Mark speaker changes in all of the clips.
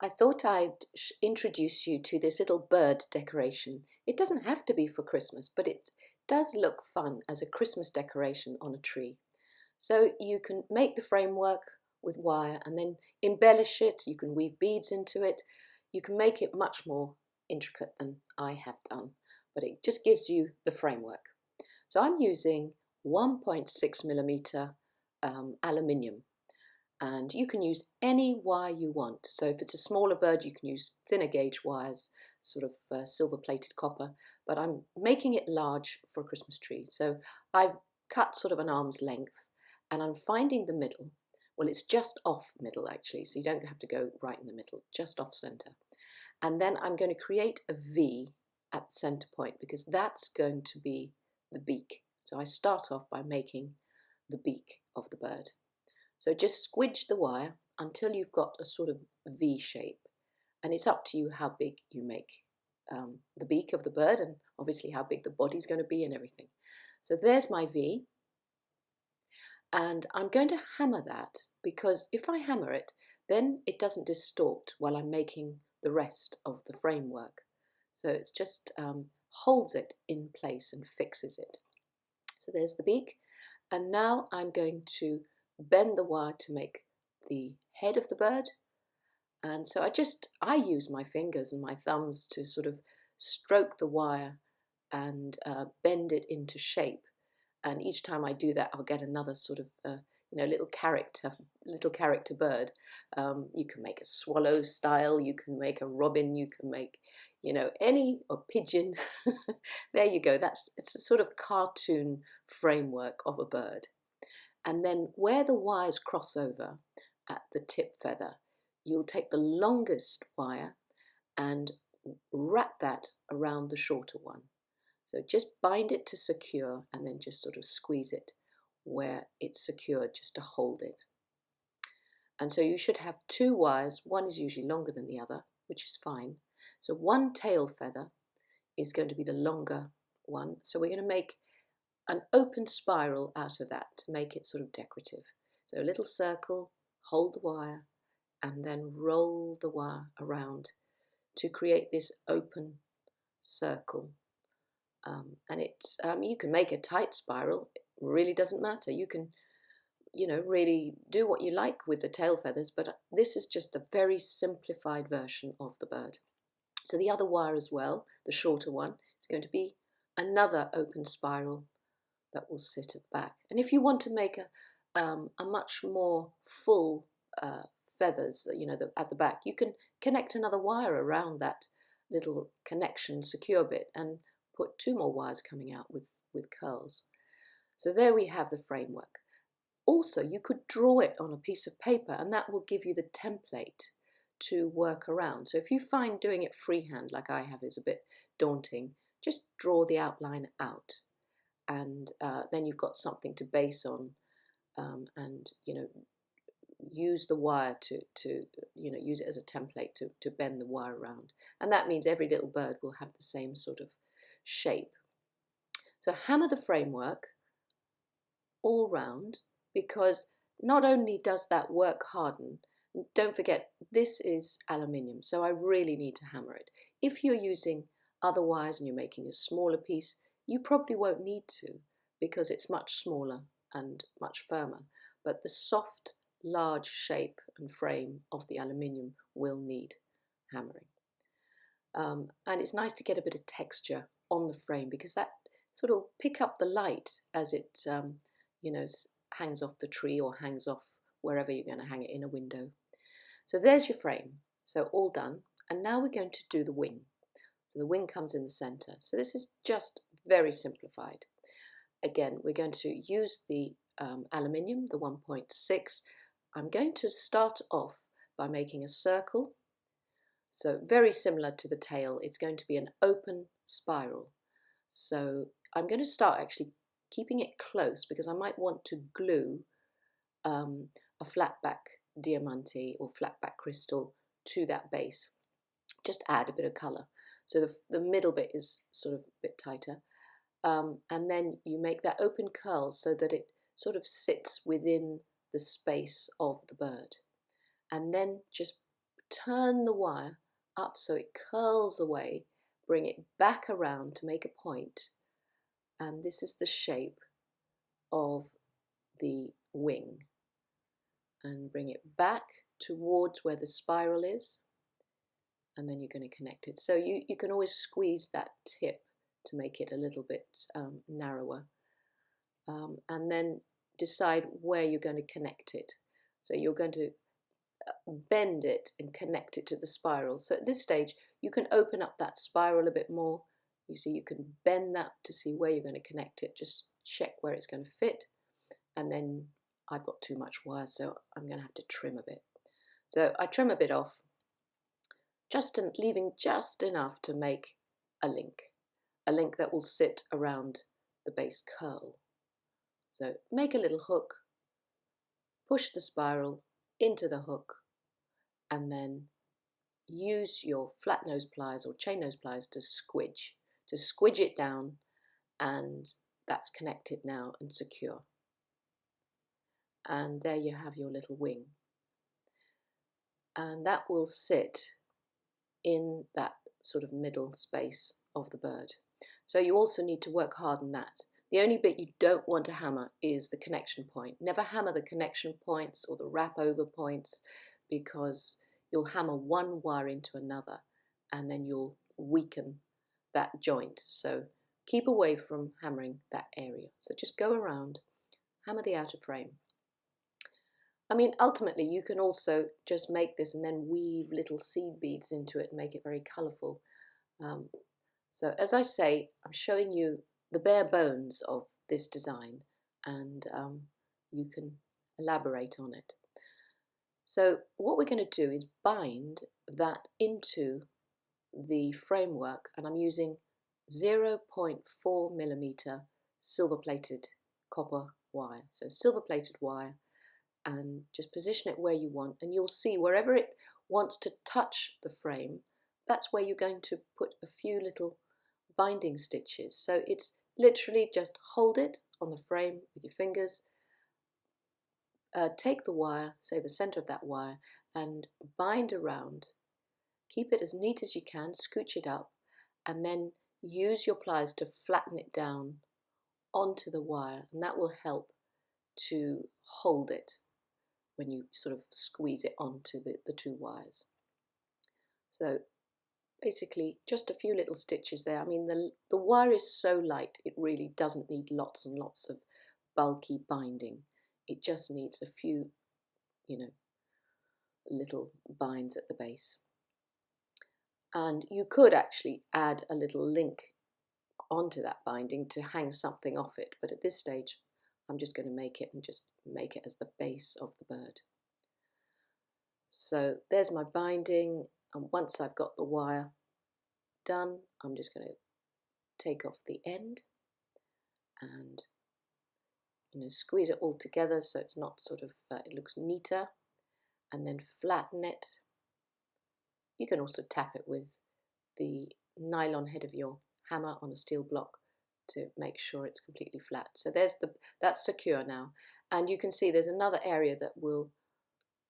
Speaker 1: I thought I'd introduce you to this little bird decoration. It doesn't have to be for Christmas, but it does look fun as a Christmas decoration on a tree. So you can make the framework with wire and then embellish it. You can weave beads into it. You can make it much more intricate than I have done, but it just gives you the framework. So I'm using 1.6mm aluminium. And you can use any wire you want. So if it's a smaller bird, you can use thinner gauge wires, sort of silver plated copper, but I'm making it large for a Christmas tree. So I've cut sort of an arm's length and I'm finding the middle. Well, it's just off middle actually, so you don't have to go right in the middle, just off center. And then I'm going to create a V at the center point because that's going to be the beak. So I start off by making the beak of the bird. So just squidge the wire until you've got a sort of V shape, and it's up to you how big you make the beak of the bird and obviously how big the body's going to be and everything. So there's my V, and I'm going to hammer that because if I hammer it, then it doesn't distort while I'm making the rest of the framework. So it's just holds it in place and fixes it. So there's the beak, and now I'm going to bend the wire to make the head of the bird. And so I use my fingers and my thumbs to sort of stroke the wire and bend it into shape. And each time I do that, I'll get another sort of little character bird. You can make a swallow style, you can make a robin, you can make any, or pigeon. There you go. It's a sort of cartoon framework of a bird. And then where the wires cross over at the tip feather, you'll take the longest wire and wrap that around the shorter one. So just bind it to secure and then just sort of squeeze it where it's secured just to hold it. And so you should have two wires. One is usually longer than the other, which is fine. So one tail feather is going to be the longer one. So we're going to make an open spiral out of that to make it sort of decorative. So a little circle, hold the wire, and then roll the wire around to create this open circle. And you can make a tight spiral. It really doesn't matter. You can, really do what you like with the tail feathers, but this is just a very simplified version of the bird. So the other wire as well, the shorter one, is going to be another open spiral that will sit at the back. And if you want to make a much more full feathers, at the back, you can connect another wire around that little connection secure bit and put two more wires coming out with curls. So there we have the framework. Also, you could draw it on a piece of paper and that will give you the template to work around. So if you find doing it freehand like I have is a bit daunting, just draw the outline out. And then you've got something to base on, and use the wire to use it as a template to bend the wire around. And that means every little bird will have the same sort of shape. So hammer the framework all round, because not only does that work harden, don't forget this is aluminium, so I really need to hammer it. If you're using other wires and you're making a smaller piece, you probably won't need to because it's much smaller and much firmer, but the soft, large shape and frame of the aluminium will need hammering. And it's nice to get a bit of texture on the frame because that sort of pick up the light as it hangs off the tree or hangs off wherever you're going to hang it, in a window. So there's your frame. So all done. And now we're going to do the wing. So the wing comes in the center. So this is just very simplified. Again, we're going to use the aluminium, the 1.6. I'm going to start off by making a circle. So very similar to the tail, it's going to be an open spiral. So I'm going to start actually keeping it close because I might want to glue a flat back diamante or flat back crystal to that base. Just add a bit of colour. So the middle bit is sort of a bit tighter. And then you make that open curl so that it sort of sits within the space of the bird. And then just turn the wire up so it curls away, bring it back around to make a point, and this is the shape of the wing, and bring it back towards where the spiral is, and then you're going to connect it. So you can always squeeze that tip to make it a little bit narrower, and then decide where you're going to connect it. So you're going to bend it and connect it to the spiral. So at this stage you can open up that spiral a bit more. You see, you can bend that to see where you're going to connect it, just check where it's going to fit, and then I've got too much wire, so I'm going to have to trim a bit. So I trim a bit off, leaving just enough to make a link that will sit around the base curl. So make a little hook, push the spiral into the hook, and then use your flat nose pliers or chain nose pliers to squidge it down, and that's connected now and secure. And there you have your little wing, and that will sit in that sort of middle space of the bird. So you also need to work hard on that. The only bit you don't want to hammer is the connection point. Never hammer the connection points or the wrap over points, because you'll hammer one wire into another and then you'll weaken that joint. So keep away from hammering that area. So just go around, hammer the outer frame. I mean, ultimately you can also just make this and then weave little seed beads into it and make it very colourful. So as I say, I'm showing you the bare bones of this design, and you can elaborate on it. So what we're going to do is bind that into the framework, and I'm using 0.4mm silver plated copper wire. So silver plated wire, and just position it where you want, and you'll see wherever it wants to touch the frame, that's where you're going to put a few little binding stitches. So it's literally just hold it on the frame with your fingers, take the wire, say the center of that wire, and bind around. Keep it as neat as you can, scooch it up, and then use your pliers to flatten it down onto the wire, and that will help to hold it when you sort of squeeze it onto the two wires. So basically just a few little stitches there. I mean, the wire is so light, it really doesn't need lots and lots of bulky binding. It just needs a few, little binds at the base. And you could actually add a little link onto that binding to hang something off it, but at this stage I'm just going to make it as the base of the bird. So there's my binding, and once I've got the wire done, I'm just going to take off the end and squeeze it all together so it's not sort of it looks neater, and then flatten it. You can also tap it with the nylon head of your hammer on a steel block to make sure it's completely flat. So that's secure now, and you can see there's another area that will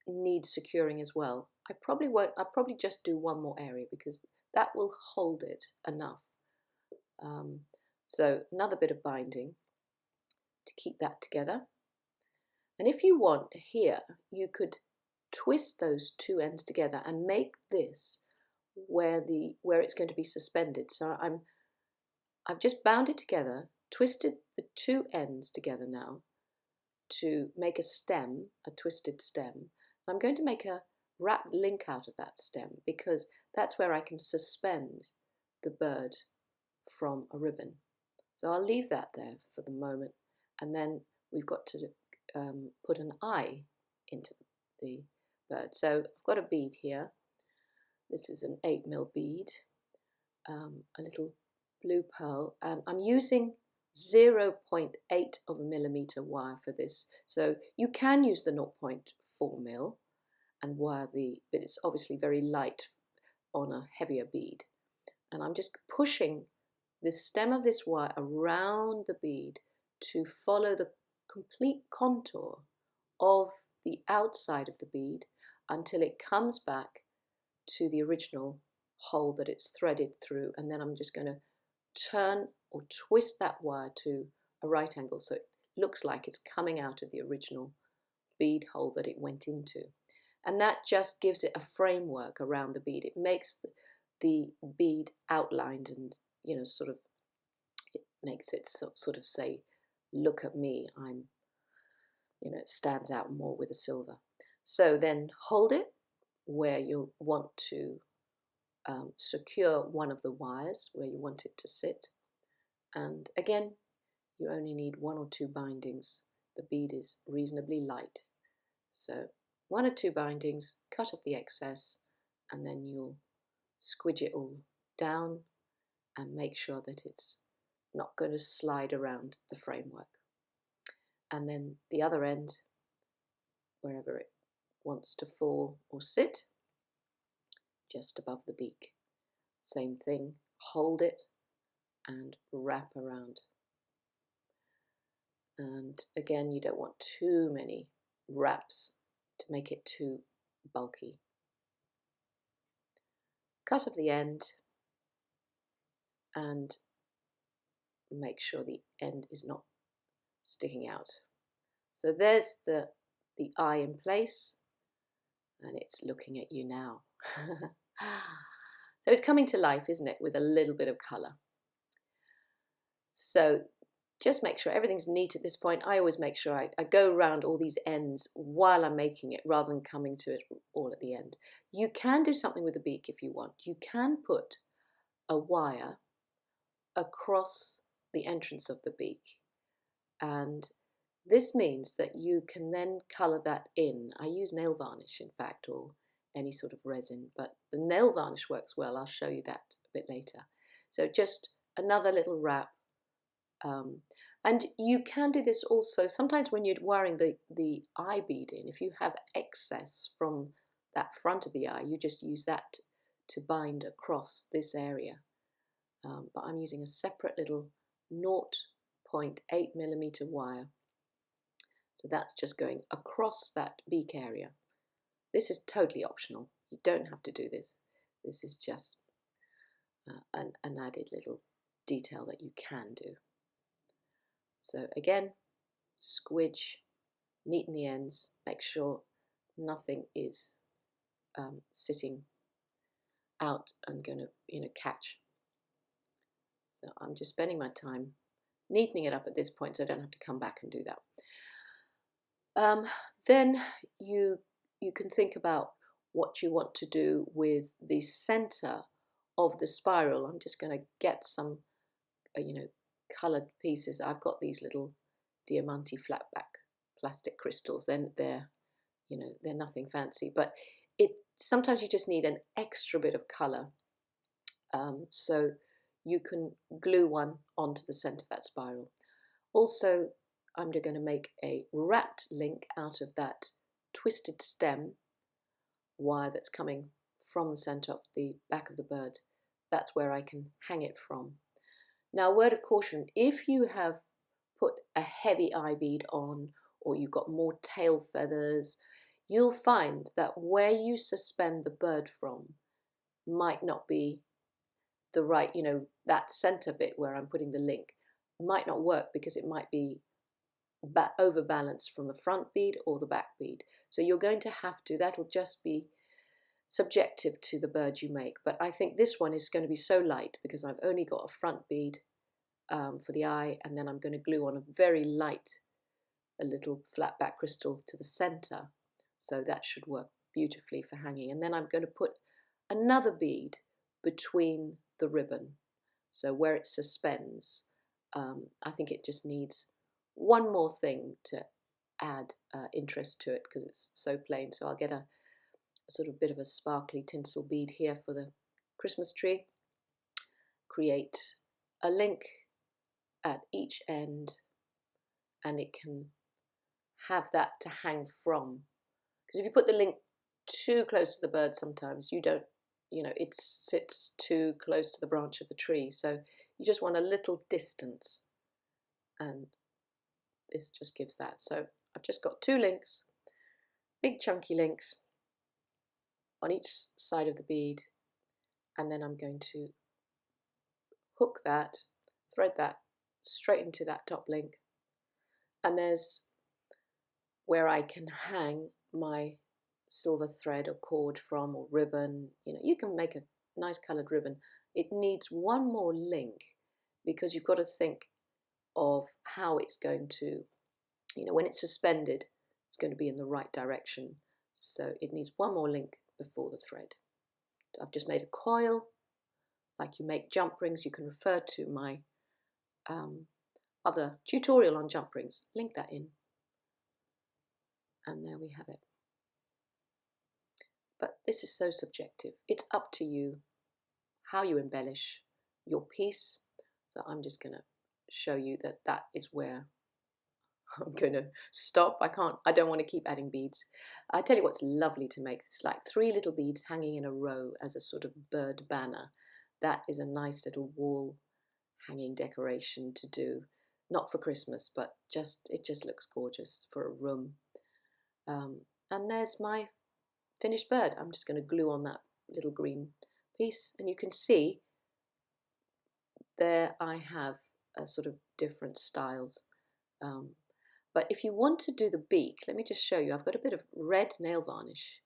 Speaker 1: need securing as well. I'll probably just do one more area because that will hold it enough. So another bit of binding to keep that together. And if you want here, you could twist those two ends together and make this where it's going to be suspended. So I've just bound it together, twisted the two ends together now to make a stem, a twisted stem. I'm going to make a wrapped link out of that stem because that's where I can suspend the bird from a ribbon. So I'll leave that there for the moment, and then we've got to put an eye into the bird. So I've got a bead here. This is an 8mm bead, a little blue pearl, and I'm using 0.8mm wire for this. So you can use the 0.4mm and wire but it's obviously very light on a heavier bead. And I'm just pushing the stem of this wire around the bead to follow the complete contour of the outside of the bead until it comes back to the original hole that it's threaded through, and then I'm just going to turn or twist that wire to a right angle so it looks like it's coming out of the original bead hole that it went into. And that just gives it a framework around the bead. It makes the bead outlined, and sort of, it makes it sort of say, look at me, I'm, it stands out more with the silver. So then hold it where you want to secure one of the wires where you want it to sit, and again you only need 1 or 2 bindings. The bead is reasonably light, so 1 or 2 bindings, cut off the excess, and then you'll squidge it all down and make sure that it's not going to slide around the framework. And then the other end, wherever it wants to fall or sit, just above the beak. Same thing, hold it and wrap around. And again, you don't want too many wraps to make it too bulky. Cut off the end and make sure the end is not sticking out. So there's the eye in place, and it's looking at you now. So it's coming to life, isn't it, with a little bit of colour. So just make sure everything's neat at this point. I always make sure I go around all these ends while I'm making it, rather than coming to it all at the end. You can do something with the beak if you want. You can put a wire across the entrance of the beak, and this means that you can then colour that in. I use nail varnish, in fact, or any sort of resin, but the nail varnish works well. I'll show you that a bit later. So just another little wrap. And you can do this also sometimes when you're wiring the eye bead in. If you have excess from that front of the eye, you just use that to bind across this area. But I'm using a separate little 0.8mm wire. So that's just going across that beak area. This is totally optional. You don't have to do this. This is just an added little detail that you can do. So again, squidge, neaten the ends, make sure nothing is sitting out and going to catch. So I'm just spending my time neatening it up at this point so I don't have to come back and do that. Then you can think about what you want to do with the center of the spiral. I'm just going to get some coloured pieces. I've got these little diamante flatback plastic crystals. Then they're nothing fancy, but sometimes you just need an extra bit of colour. So you can glue one onto the centre of that spiral. Also, I'm going to make a wrapped link out of that twisted stem wire that's coming from the centre of the back of the bird. That's where I can hang it from. Now, word of caution, if you have put a heavy eye bead on, or you've got more tail feathers, you'll find that where you suspend the bird from might not be the right, that center bit where I'm putting the link might not work, because it might be overbalanced from the front bead or the back bead. So you're going to have to, that'll just be subjective to the bird you make. But I think this one is going to be so light because I've only got a front bead for the eye, and then I'm going to glue on a very light, a little flat back crystal to the center. So that should work beautifully for hanging. And then I'm going to put another bead between the ribbon, so where it suspends. I think it just needs one more thing to add interest to it because it's so plain. So I'll get a sort of bit of a sparkly tinsel bead here for the Christmas tree. Create a link at each end, and it can have that to hang from. Because if you put the link too close to the bird, sometimes you don't, it sits too close to the branch of the tree. So you just want a little distance, and this just gives that. So I've just got 2 links, big chunky links, on each side of the bead, and then I'm going to hook that, thread that straight into that top link, and there's where I can hang my silver thread or cord from, or ribbon. You can make a nice coloured ribbon. It needs one more link because you've got to think of how it's going to, when it's suspended, it's going to be in the right direction. So it needs one more link before the thread. I've just made a coil, like you make jump rings. You can refer to my other tutorial on jump rings. Link that in. And there we have it. But this is so subjective. It's up to you how you embellish your piece. So I'm just going to show you that that is where I'm going to stop. I don't want to keep adding beads. I tell you what's lovely to make. It's like 3 little beads hanging in a row as a sort of bird banner. That is a nice little wall hanging decoration to do. Not for Christmas, but it just looks gorgeous for a room. And there's my finished bird. I'm just going to glue on that little green piece, and you can see there I have a sort of different styles. But if you want to do the beak, let me just show you. I've got a bit of red nail varnish,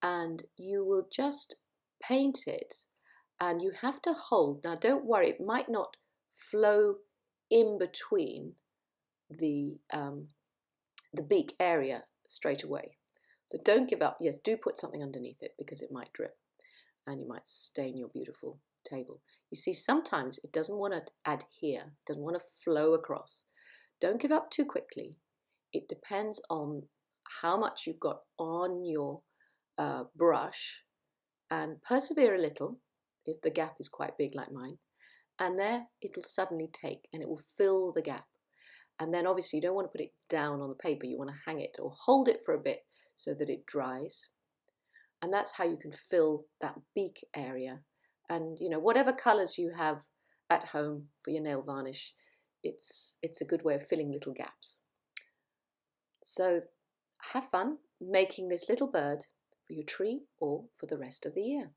Speaker 1: and you will just paint it, and you have to hold. Now don't worry, it might not flow in between the beak area straight away. So don't give up. Yes, do put something underneath it because it might drip and you might stain your beautiful table. You see, sometimes it doesn't want to adhere, it doesn't want to flow across. Don't give up too quickly. It depends on how much you've got on your brush, and persevere a little if the gap is quite big like mine, and there it'll suddenly take and it will fill the gap. And then obviously you don't want to put it down on the paper, you want to hang it or hold it for a bit so that it dries. And that's how you can fill that beak area. And whatever colours you have at home for your nail varnish, it's a good way of filling little gaps. So have fun making this little bird for your tree or for the rest of the year.